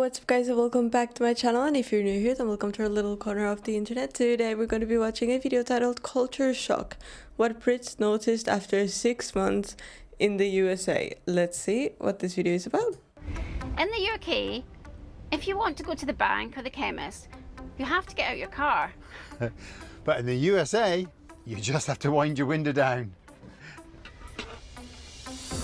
what's up guys, and welcome back to my channel. And if you're new here, then welcome to our little corner of the internet. Today we're going to be watching a video titled Culture Shock, what Brits noticed after 6 months in the USA. Let's see what this video is about. In the UK, if you want to go to the bank or the chemist, you have to get out your car. But in the USA, you just have to wind your window down.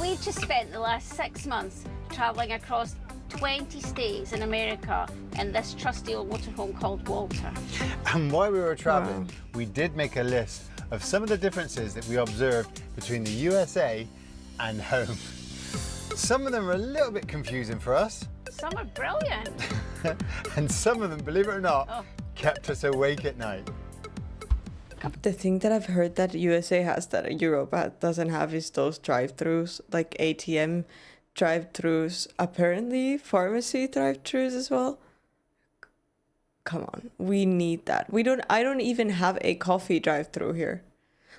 We've just spent the last 6 months travelling across 20 states in America in this trusty old motorhome called Walter. And while we were travelling, we did make a list of some of the differences that we observed between the USA and home. Some of them are a little bit confusing for us. Some are brilliant. And some of them, believe it or not, kept us awake at night. The thing that I've heard that USA has that Europe doesn't have is those drive-thrus, like ATM drive-thrus, apparently pharmacy drive-thrus as well. Come on, we need that. I don't even have a coffee drive-thru here.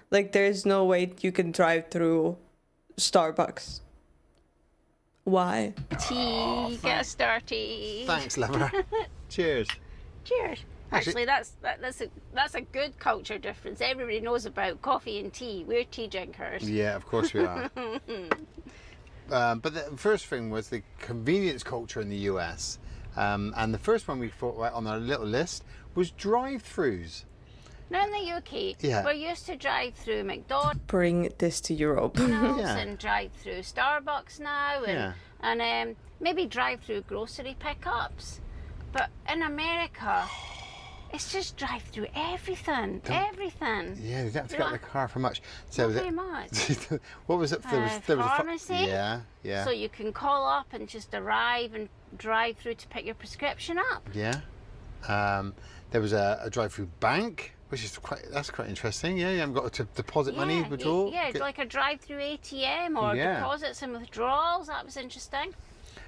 Like, there's no way you can drive through Starbucks. Why? Tea, get us dirty. Thanks, lover. Cheers. Cheers. Actually, that's a good culture difference. Everybody knows about coffee and tea. We're tea drinkers. Yeah, of course we are. But the first thing was the convenience culture in the US. And the first one we thought right on our little list was drive-thrus. Now in the UK, we're used to drive through McDonald's. Bring this to Europe. And drive through Starbucks now, and maybe drive through grocery pickups. But in America, it's just drive through everything. Everything. Yeah, you don't have to get out of the car for much. So not very much. What was it? There was pharmacy. Yeah. So you can call up and just arrive and drive through to pick your prescription up. Yeah. There was a drive-through bank, which is quite interesting. Yeah, you haven't got to deposit money at all. Yeah, like a drive-through ATM or deposits and withdrawals. That was interesting.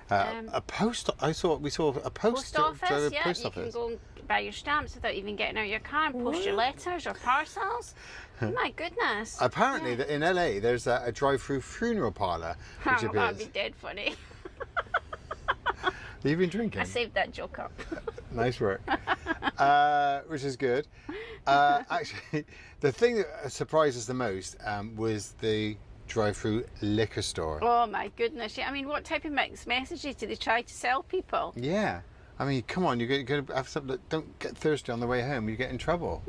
A post. We saw a post office. Post you office. can go and buy your stamps without even getting out your car and post your letters or parcels. My goodness. Apparently, in LA, there's a drive-through funeral parlour. Which that'd be dead funny. You've been drinking? I saved that joke up. Nice work. Which is good. Actually, the thing that surprised us the most was the drive-through liquor store. Oh my goodness! Yeah, I mean, what type of mixed messages do they try to sell people? Yeah, I mean, come on, you're going to have something that don't get thirsty on the way home. You get in trouble.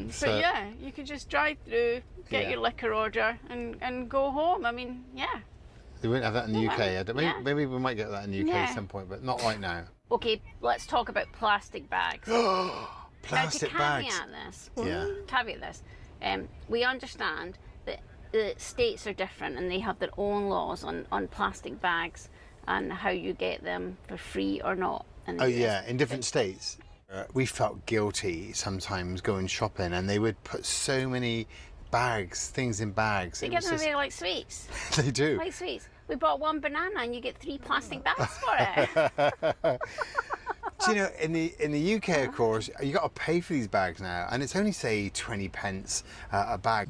So yeah, you could just drive through, get your liquor order, and go home. I mean, yeah. They wouldn't have that in the UK. Maybe we might get that in the UK at some point, but not right now. Okay, let's talk about plastic bags. Plastic bags. Caveat this. We understand that the states are different and they have their own laws on plastic bags and how you get them for free or not. In different states. We felt guilty sometimes going shopping, and they would put so many things in bags. They get them away like sweets. They do. Like sweets. We bought one banana and you get 3 plastic bags for it. Do you know, in the UK, of course, you got to pay for these bags now, and it's only, say, 20 pence a bag.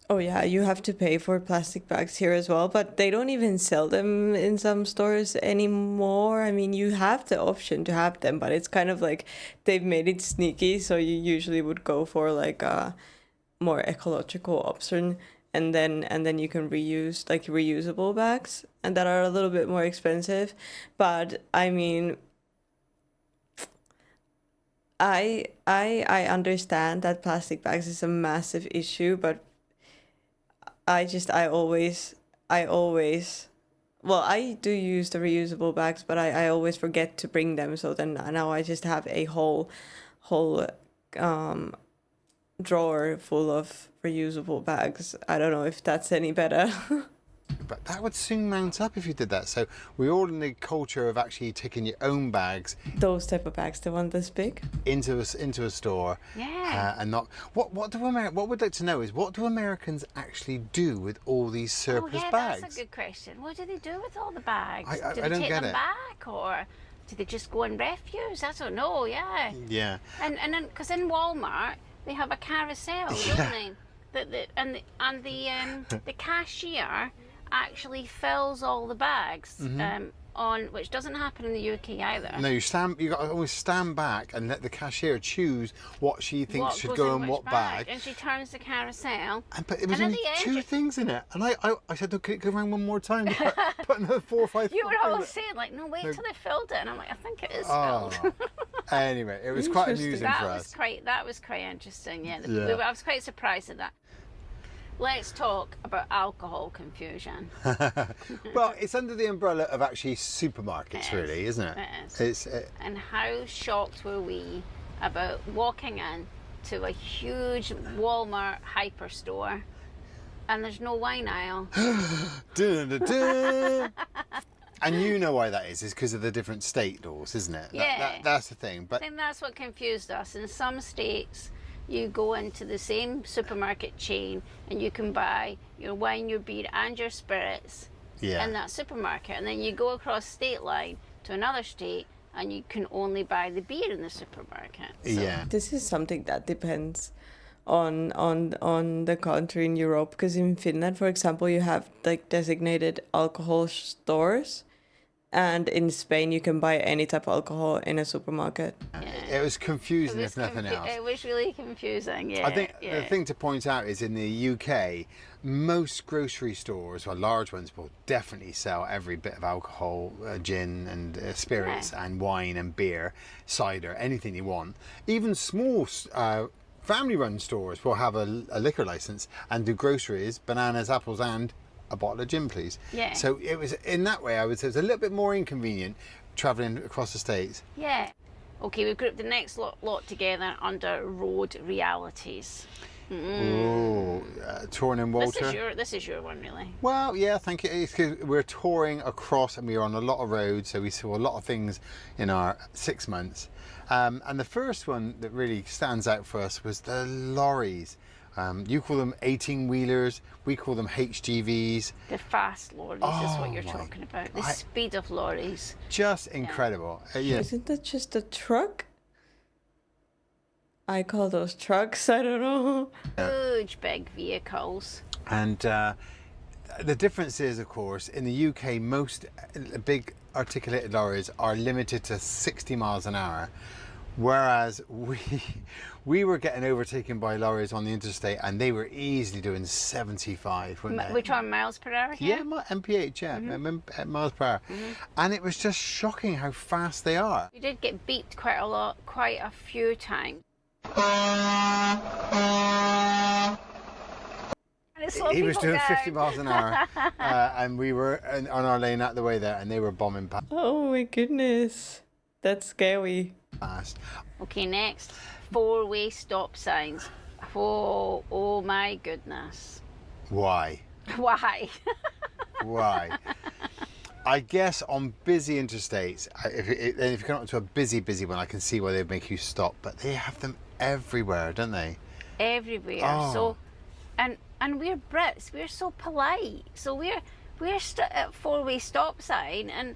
Oh yeah, you have to pay for plastic bags here as well, but they don't even sell them in some stores anymore. I mean, you have the option to have them, but it's kind of like they've made it sneaky, so you usually would go for like a more ecological option, and then you can reuse like reusable bags, and that are a little bit more expensive. But I mean, I understand that plastic bags is a massive issue, but I always well, I do use the reusable bags, but I always forget to bring them, so then now I just have a whole drawer full of reusable bags. I don't know if that's any better. But that would soon mount up if you did that. So we're all in the culture of actually taking your own bags. Those type of bags, the one this big? Into a store. Yeah. And not what we'd like to know is, what do Americans actually do with all these surplus bags? That's a good question. What do they do with all the bags? I do don't they get take them it. back, or do they just go in refuse? I don't know. Yeah. Yeah. And then, because in Walmart they have a carousel, don't they? The cashier actually fills all the bags on, which doesn't happen in the UK either. No, you got to always stand back and let the cashier choose what she thinks should go in what bag. And she turns the carousel. But it was only two things in it. And I said, could it go around one more time? Put another 4 or 5 You were all saying, like, no, wait till they filled it. And I'm like, I think it is filled. Anyway, it was quite amusing for us. That was quite interesting, yeah. I was quite surprised at that. Let's talk about alcohol confusion. Well, it's under the umbrella of actually supermarkets, really, isn't it? It is. And how shocked were we about walking in to a huge Walmart hyperstore and there's no wine aisle. And you know why that is because of the different state laws, isn't it? Yeah. That's the thing. But I think that's what confused us. In some states, you go into the same supermarket chain and you can buy your wine, your beer and your spirits in that supermarket. And then you go across state line to another state and you can only buy the beer in the supermarket. So. Yeah. This is something that depends on the country in Europe, because in Finland, for example, you have like designated alcohol stores. And in Spain, you can buy any type of alcohol in a supermarket. Yeah. It was confusing, if nothing else. It was really confusing, yeah. I think the thing to point out is in the UK, most grocery stores, or large ones, will definitely sell every bit of alcohol, gin and spirits and wine and beer, cider, anything you want. Even small family-run stores will have a liquor license and do groceries, bananas, apples and a bottle of gin, please. Yeah. So it was, in that way, I would say it was a little bit more inconvenient travelling across the States. Yeah. Okay, we've grouped the next lot together under road realities. Oh, touring in Walter. This is your one, really. Well, yeah, thank you. It's 'cause we're touring across and we were on a lot of roads, so we saw a lot of things in our 6 months. And the first one that really stands out for us was the lorries. You call them 18-wheelers, we call them HGVs. The fast lorries is what you're talking about. The speed of lorries. Just incredible. Yeah. Isn't that just a truck? I call those trucks, I don't know. Huge big vehicles. And the difference is, of course, in the UK, most big articulated lorries are limited to 60 miles an hour. Whereas we were getting overtaken by lorries on the interstate and they were easily doing 75, weren't they? Which are miles per hour? Yeah, MPH, miles per hour. And it was just shocking how fast they are. We did get beeped quite a few times. He was doing 50 miles an hour and we were on our lane out the way there and they were bombing past. Oh my goodness, that's scary. Fast. Okay, next, 4-way stop signs. Oh my goodness. Why? Why? Why? I guess on busy interstates, if you come up to a busy one, I can see why they'd make you stop, but they have them everywhere, don't they? Everywhere. Oh. So, and we're Brits, we're so polite. So we're at 4-way stop sign, and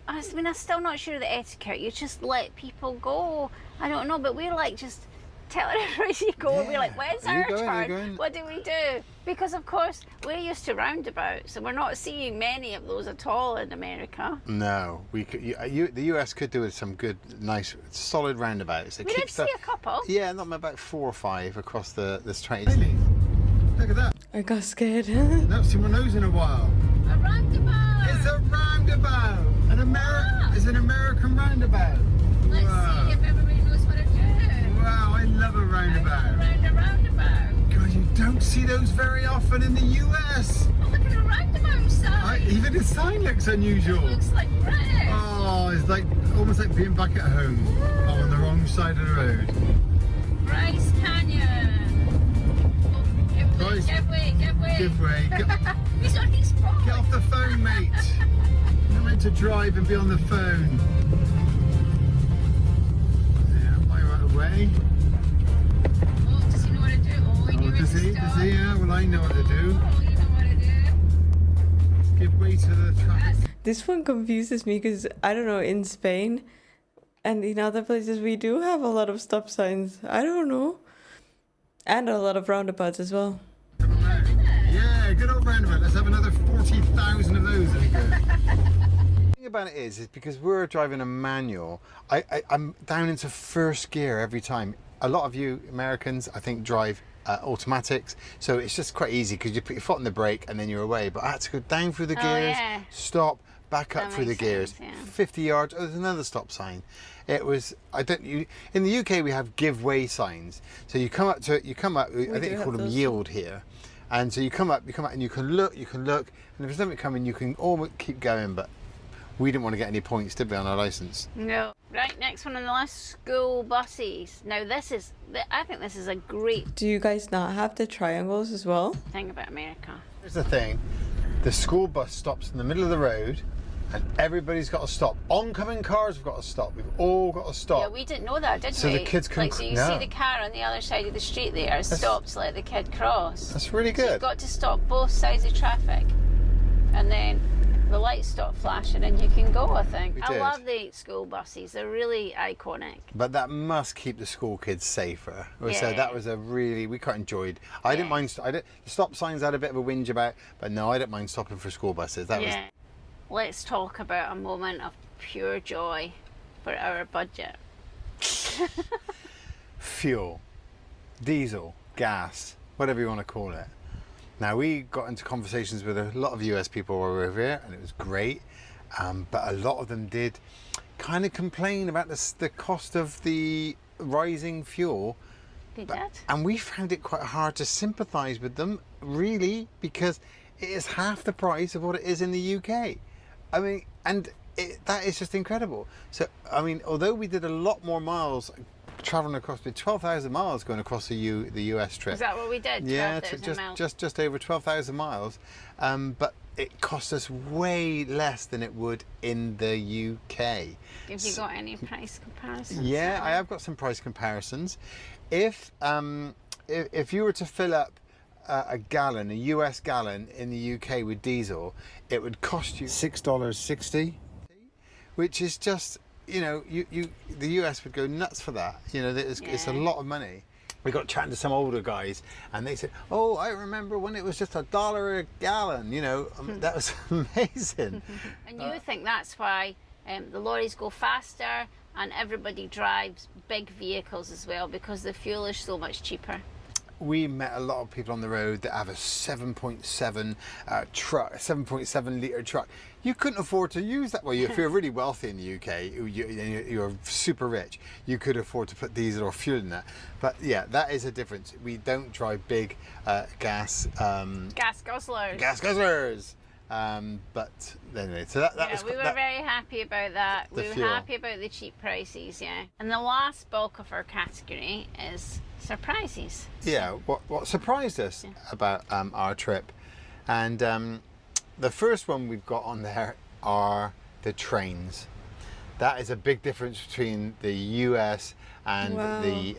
I mean, I'm still not sure of the etiquette. You just let people go. I don't know, but we're like just telling everybody to go. Yeah. We're like, when's our turn? What do we do? Because of course we're used to roundabouts, and we're not seeing many of those at all in America. No, we could. The US could do with some good, nice, solid roundabouts. We did see a couple. Yeah, not about 4 or 5 across the strait. Look at that. I got scared. I've not seen one of those in a while. A roundabout. It's a roundabout. It's an American roundabout. Let's see if everybody knows what to do. Wow, I love a roundabout. Around a roundabout. God, you don't see those very often in the US. Oh, look at a roundabout sign. Even the sign looks unusual. It looks like British. Oh, it's like almost like being back at home. Oh, on the wrong side of the road. Bryce Canyon. Oh, give way. Give way. He's on his phone. Get off the phone, mate. You're meant to drive and be on the phone. Yeah, I right away. Oh, does he know what to do? Oh, he knew Does he? Yeah, well, I know what to do. Oh, you know what to do. Give way to the traffic. This one confuses me because, I don't know, in Spain and in other places we do have a lot of stop signs. I don't know. And a lot of roundabouts as well. Yeah, good old roundabout. Let's have another 40,000 of those. The thing about it is because we're driving a manual, I'm down into first gear every time. A lot of you Americans, I think, drive automatics, so it's just quite easy because you put your foot on the brake and then you're away. But I had to go down through the gears, stop, back up through the gears, 50 yards, oh, there's another stop sign. It was, in the UK we have give way signs. So you come up, I think you call them yield here. And so you come up and you can look, and if there's something coming, you can almost keep going, but we didn't want to get any points, did we, on our licence? No. Right, next one on the list, school buses. Now I think this is a great... Do you guys not have the triangles as well? thing about America. Here's the thing, the school bus stops in the middle of the road, and everybody's got to stop. Oncoming cars have got to stop. We've all got to stop. Yeah, we didn't know that, did we? So the kids can... So you see the car on the other side of the street there stops to let the kid cross. That's really good. So you've got to stop both sides of traffic, and then the lights stop flashing and you can go, I think. I love the school buses. They're really iconic. But that must keep the school kids safer. So that was we quite enjoyed. I didn't mind, the stop signs I had a bit of a whinge about, but no, I didn't mind stopping for school buses. Let's talk about a moment of pure joy for our budget. Fuel, diesel, gas, whatever you want to call it. Now, we got into conversations with a lot of US people while we were over here, and it was great. But a lot of them did kind of complain about the cost of the rising fuel. They did. And we found it quite hard to sympathise with them, really, because it is half the price of what it is in the UK. I mean, that is just incredible. So, I mean, although we did a lot more miles travelling across, with 12,000 miles going across the US trip. Is that what we did? Yeah, just over 12,000 miles. But it cost us way less than it would in the UK. Have you got any price comparisons? Yeah, I have got some price comparisons. If you were to fill up a US gallon in the UK with diesel, it would cost you $6.60, which is just, the US would go nuts for that. It's a lot of money. We got chatting to some older guys, and they said, "Oh, I remember when it was just $1 a gallon." That was amazing. And you think that's why the lorries go faster and everybody drives big vehicles as well, because the fuel is so much cheaper. We met a lot of people on the road that have a 7.7 truck, a 7.7 litre truck. You couldn't afford to use that. Well, if you're really wealthy in the UK, you're super rich, you could afford to put diesel or fuel in that. But yeah, that is a difference. We don't drive big gas guzzlers. Gas guzzlers. But anyway, so that was... we were very happy about that. We were happy about the cheap prices, And the last bulk of our category is surprises. Yeah, what surprised us about our trip, and the first one we've got on there are the trains. That is a big difference between the US and the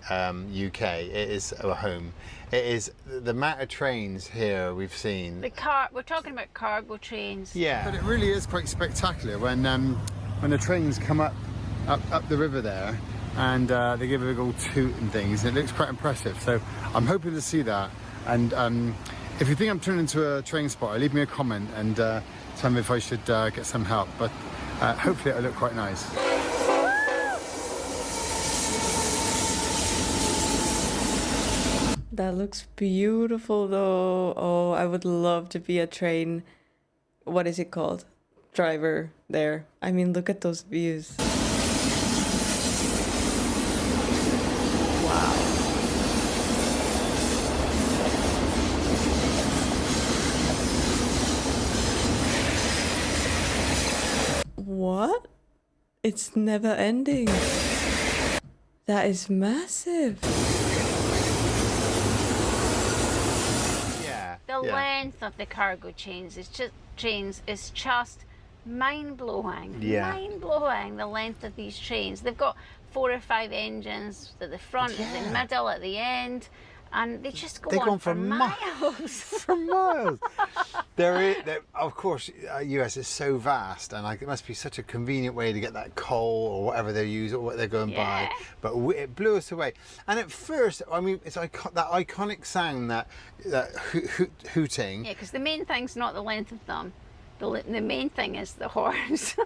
UK. It is a home. It is the amount of trains here we've seen. We're talking about cargo trains. Yeah, but it really is quite spectacular when the trains come up the river there, and they give a big old toot and things. It looks quite impressive. So I'm hoping to see that. And if you think I'm turning into a train spotter, leave me a comment and tell me if I should get some help. But hopefully it'll look quite nice. That looks beautiful though. Oh, I would love to be a train, what is it called? Driver there. I mean, look at those views. Wow. What? It's never ending. That is massive. The length of the cargo trains is just mind-blowing. Yeah. Mind-blowing, the length of these trains. They've got 4 or 5 engines at the front, at the middle, at the end, and they just go on for miles. For miles. Of course, US is so vast, and it must be such a convenient way to get that coal or whatever they use or what they're going by. But it blew us away. And at first, I mean, it's that iconic sound, that hooting. Yeah, because the main thing's not the length of them. The main thing is the horse.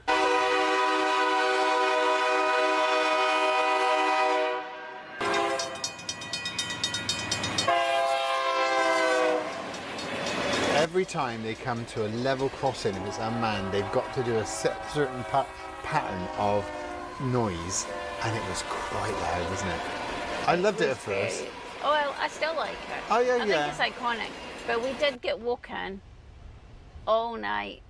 Every time they come to a level crossing, if it's unmanned, they've got to do a certain pattern of noise, and it was quite loud, wasn't it? I loved it at first. Oh, well, I still like it. Oh, yeah, I think it's iconic. But we did get woken all night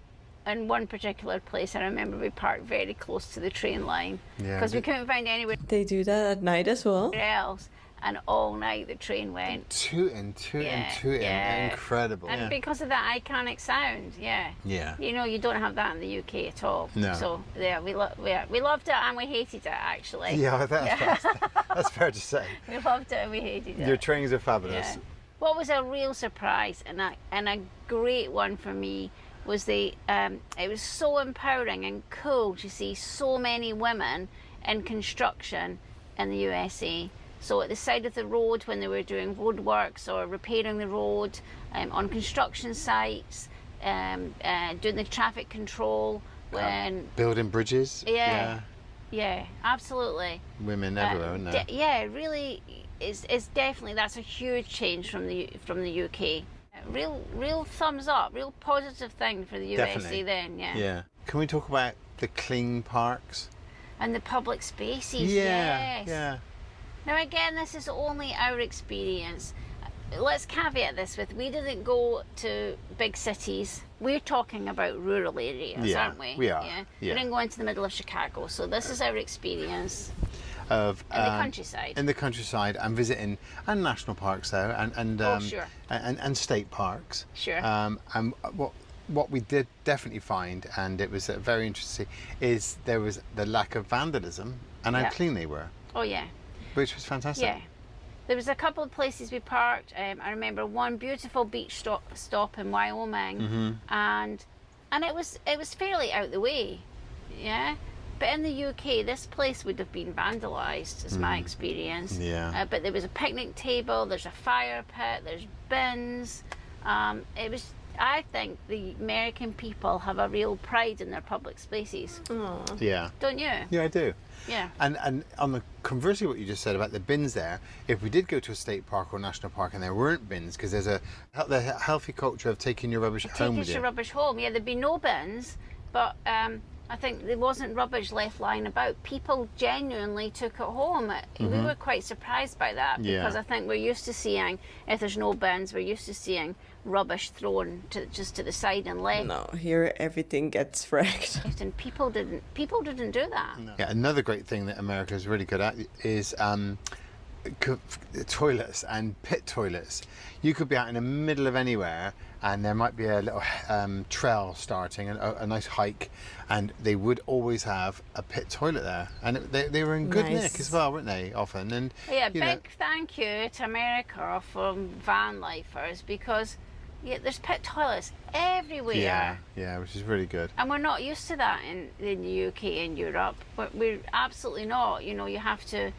in one particular place. I remember we parked very close to the train line because we couldn't find anywhere They do that at night as well? else. And all night the train went. Tooting. Incredible. And because of that iconic sound, Yeah. You know, you don't have that in the UK at all. No. So, yeah, we loved it and we hated it, actually. Yeah, that's fair to say. We loved it and we hated it. Your trains are fabulous. Yeah. What was a real surprise and a great one for me was it was so empowering and cool to see so many women in construction in the USA. So at the side of the road when they were doing roadworks or repairing the road, on construction sites, doing the traffic control, when building bridges. Yeah, absolutely. Women everywhere, aren't they? Really, it's definitely, that's a huge change from the UK. Real thumbs up, real positive thing for the USA Definitely. then. Yeah. Can we talk about the clean parks? And the public spaces. Yeah. Yes. Yeah. Now again, this is only our experience. Let's caveat this with, we didn't go to big cities. We're talking about rural areas, aren't we? We are. Yeah. We didn't go into the middle of Chicago, so this is our experience. Of in the countryside. In the countryside, and visiting and national parks there, and sure. and state parks. Sure. And what we did definitely find, and it was very interesting, is there was the lack of vandalism and how clean they were. Oh yeah. Which was fantastic. Yeah. There was a couple of places we parked. I remember one beautiful beach stop in Wyoming, and it was fairly out the way, yeah. But in the UK, this place would have been vandalised, is my experience. Yeah. But there was a picnic table. There's a fire pit. There's bins. I think the American people have a real pride in their public spaces. Aww. Yeah. Don't you? Yeah, I do. Yeah. And on the conversely, what you just said about the bins there, if we did go to a state park or national park and there weren't bins, because there's the healthy culture of taking your rubbish home with you. Taking your rubbish home. Yeah, there'd be no bins, but I think there wasn't rubbish left lying about. People genuinely took it home. We were quite surprised by that because I think we're used to seeing, if there's no bins, we're used to seeing rubbish thrown just to the side and left. No, here everything gets wrecked. And people didn't do that. No. Yeah, another great thing that America is really good at is toilets and pit toilets. You could be out in the middle of anywhere and there might be a little trail starting, a nice hike, and they would always have a pit toilet there, and they were in good nick as well, weren't they, often? And yeah, big thank you to America from van lifers, because there's pit toilets everywhere. Yeah, which is really good. And we're not used to that in the UK and Europe, but we're absolutely not. You know, you have to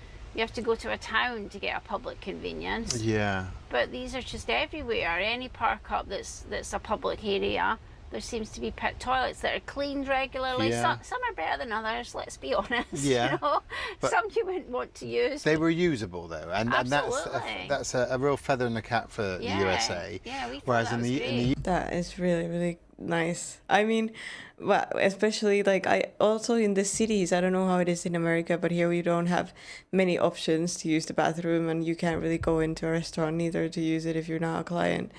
go to a town to get a public convenience. Yeah. But these are just everywhere. Any park up that's a public area, there seems to be pit toilets that are cleaned regularly. Yeah. Some are better than others, let's be honest. Yeah. You know? Some you wouldn't want to use. They were usable though, and that's a real feather in the cap for the USA. Yeah, we thought whereas that was great. That is really, really nice. I mean, well, especially like also in the cities, I don't know how it is in America, but here we don't have many options to use the bathroom, and you can't really go into a restaurant either to use it if you're not a client.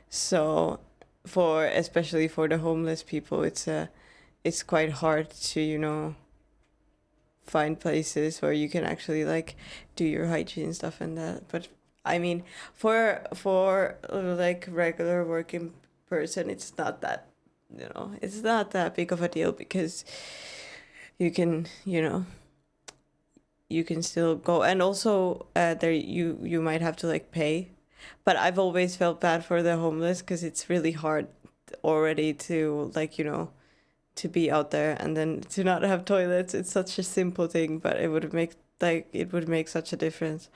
So especially for the homeless people, it's quite hard to, find places where you can actually like do your hygiene stuff and that. But I mean, for like regular working person, it's not that big of a deal, because you can still go, and also there you might have to like pay. But I've always felt bad for the homeless, because it's really hard already to to be out there and then to not have toilets. It's such a simple thing, but it would make such a difference.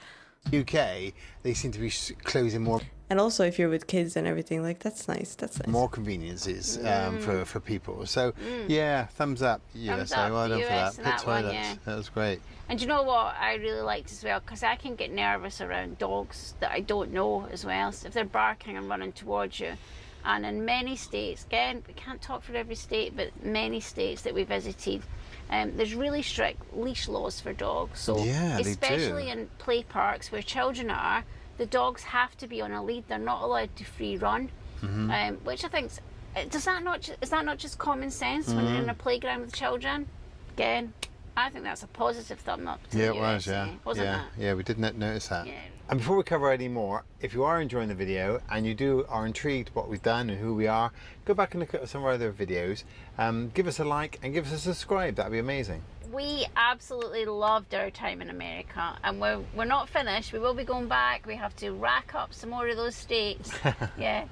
UK, they seem to be closing more. And also if you're with kids and everything, like that's nice. That's nice. More conveniences for people. So yeah, thumbs up USA. Well done for that. Pit toilets. That was great. And you know what I really liked as well, because I can get nervous around dogs that I don't know as well. So if they're barking and running towards you. And in many states, again, we can't talk for every state, but many states that we visited, there's really strict leash laws for dogs. So especially in play parks where children are, the dogs have to be on a lead. They're not allowed to free run, which I think is that not just common sense when you're in a playground with children? Again, I think that's a positive thumb up to the USA, wasn't it? Yeah, we did notice that. Yeah. And before we cover any more, if you are enjoying the video and you are intrigued what we've done and who we are, go back and look at some of our other videos. Give us a like and give us a subscribe. That'd be amazing. We absolutely loved our time in America, and we're not finished. We will be going back. We have to rack up some more of those states. Yeah.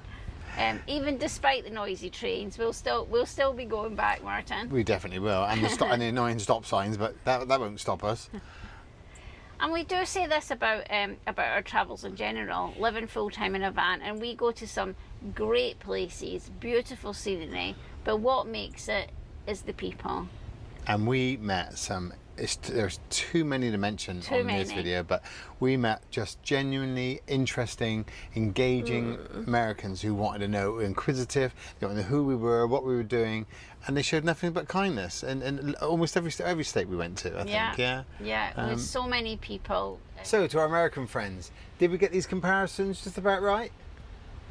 Even despite the noisy trains, we'll still be going back, Martin. We definitely will, and the annoying stop signs, but that won't stop us. And we do say this about our travels in general, living full time in a van, and we go to some great places, beautiful scenery, but what makes it is the people. And we met some. There's too many to mention on this video, but we met just genuinely interesting, engaging Americans who wanted to know, inquisitive, they wanted to know who we were, what we were doing, and they showed nothing but kindness. And almost every state we went to, I think. Yeah, with so many people. So to our American friends, did we get these comparisons just about right?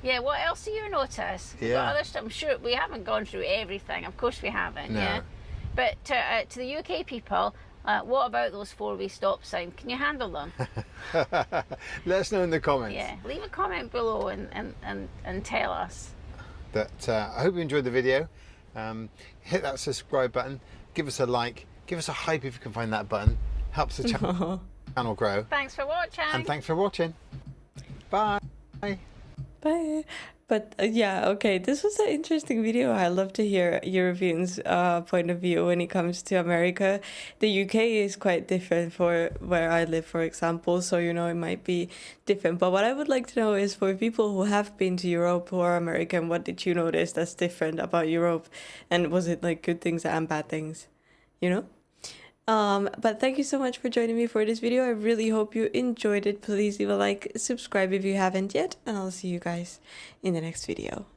Yeah, what else do you notice? We've got other stuff. I'm sure we haven't gone through everything. Of course we haven't. No. Yeah. But to the UK people, what about those 4-way stop signs? Can you handle them? Let us know in the comments. Yeah, leave a comment below and tell us. But I hope you enjoyed the video. Hit that subscribe button, give us a like, give us a hype if you can find that button. Helps the channel grow. Thanks for watching. And thanks for watching. Bye. Bye. But yeah, okay, this was an interesting video. I love to hear Europeans' point of view when it comes to America. The UK is quite different for where I live, for example, so you know it might be different. But what I would like to know is for people who have been to Europe or American, what did you notice that's different about Europe? And was it like good things and bad things, you know? But thank you so much for joining me for this video. I really hope you enjoyed it. Please leave a like, subscribe if you haven't yet, and I'll see you guys in the next video.